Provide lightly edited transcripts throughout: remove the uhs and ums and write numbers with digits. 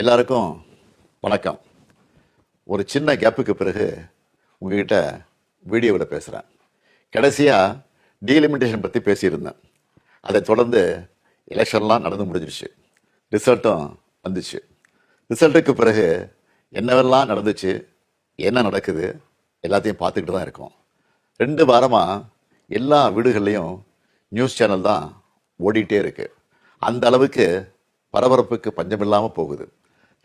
எல்லாருக்கும் வணக்கம். ஒரு சின்ன கேப்புக்கு பிறகு உங்ககிட்ட வீடியோவில் பேசுகிறேன். கடைசியாக டீலிமிட்டேஷன் பற்றி பேசியிருந்தேன். அதை தொடர்ந்து எலெக்ஷன்லாம் நடந்து முடிஞ்சிருச்சு, ரிசல்ட்டும் வந்துச்சு. ரிசல்ட்டுக்கு பிறகு என்னவெல்லாம் நடந்துச்சு, என்ன நடக்குது எல்லாத்தையும் பார்த்துக்கிட்டு தான் இருக்கோம். 2 வாரமாக எல்லா வீடுகள்லையும் நியூஸ் சேனல் தான் ஓடிட்டே இருக்கு. அந்த அளவுக்கு பரபரப்புக்கு பஞ்சமில்லாமல் போகுது.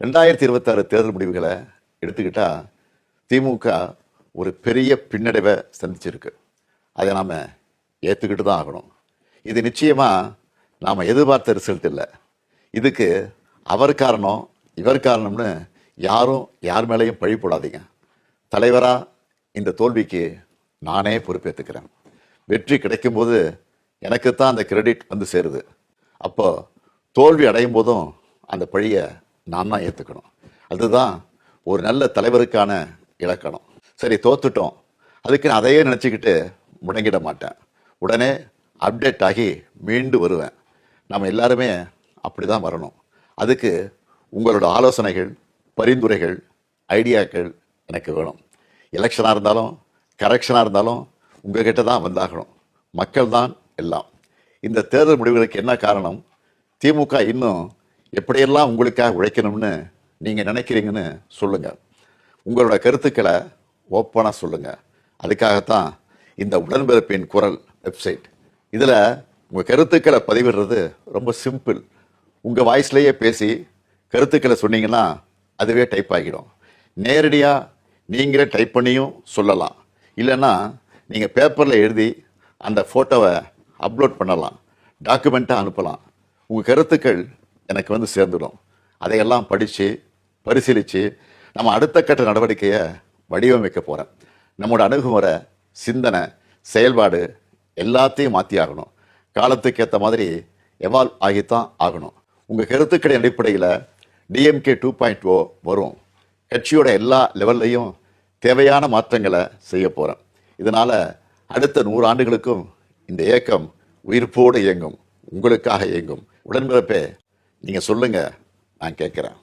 2026 தேர்தல் முடிவுகளை எடுத்துக்கிட்டா திமுக ஒரு பெரிய பின்னடைவை சந்திச்சிருக்கு. அதை நாம் ஏற்றுக்கிட்டு தான் ஆகணும். இது நிச்சயமாக நாம் எதிர்பார்த்த ரிசல்ட் இல்லை. இதுக்கு அவர் காரணம் இவர் காரணம்னு யாரும் யார் மேலேயும் பழி போடாதீங்க. தலைவராக இந்த தோல்விக்கு நானே பொறுப்பேற்றுக்கிறேன். வெற்றி கிடைக்கும்போது எனக்குத்தான் அந்த கிரெடிட் வந்து சேருது. அப்போ தோல்வி அடையும் போதும் அந்த பழியை நான் தான் ஏற்றுக்கணும். அதுதான் ஒரு நல்ல தலைவருக்கான இலக்கணம். சரி, தோத்துட்டோம், அதுக்கு நான் அதையே நினச்சிக்கிட்டு முடங்கிட மாட்டேன். உடனே அப்டேட் ஆகி மீண்டு வருவேன். நம்ம எல்லாருமே அப்படி தான் வரணும். அதுக்கு உங்களோட ஆலோசனைகள், பரிந்துரைகள், ஐடியாக்கள் எனக்கு வேணும். எலெக்ஷனாக இருந்தாலும் கரெக்ஷனாக இருந்தாலும் உங்ககிட்ட தான் வந்தாகணும். மக்கள் தான் எல்லாம். இந்த தேர்தல் முடிவுகளுக்கு என்ன காரணம்? திமுக இன்னும் எப்படியெல்லாம் உங்களுக்காக உழைக்கணும்னு நீங்கள் நினைக்கிறீங்கன்னு சொல்லுங்கள். உங்களோட கருத்துக்களை ஓப்பனாக சொல்லுங்கள். அதுக்காகத்தான் இந்த உடன்பிறப்பின் குரல் வெப்சைட். இதில் உங்கள் கருத்துக்களை பதிவிடுறது ரொம்ப சிம்பிள். உங்கள் வாய்ஸ்லேயே பேசி கருத்துக்களை சொன்னீங்கன்னா அதுவே டைப் ஆகிடும். நேரடியாக நீங்களே டைப் பண்ணியும் சொல்லலாம். இல்லைன்னா நீங்கள் பேப்பரில் எழுதி அந்த ஃபோட்டோவை அப்லோட் பண்ணலாம், டாக்குமெண்ட்டாக அனுப்பலாம். உங்கள் கருத்துக்கள் எனக்கு வந்து சேர்ந்துடும். அதையெல்லாம் படித்து பரிசீலித்து நம்ம அடுத்த கட்ட நடவடிக்கையை வடிவமைக்க போகிறேன். நம்மளோட அணுகுமுறை, சிந்தனை, செயல்பாடு எல்லாத்தையும் மாற்றி ஆகணும். காலத்துக்கு ஏற்ற மாதிரி எவால்வ் ஆகித்தான் ஆகணும். உங்கள் கருத்துக்களின் அடிப்படையில் டிஎம்கே 2.0 வரும். கட்சியோட எல்லா லெவல்லையும் தேவையான மாற்றங்களை செய்ய போகிறேன். இதனால் அடுத்த 100 ஆண்டுகளுக்கும் இந்த இயக்கம் உயிர்ப்போடு இயங்கும், உங்களுக்காக இயங்கும். உடன்பிறப்பே, நீங்கள் சொல்லுங்கள், நான் கேட்குறேன்.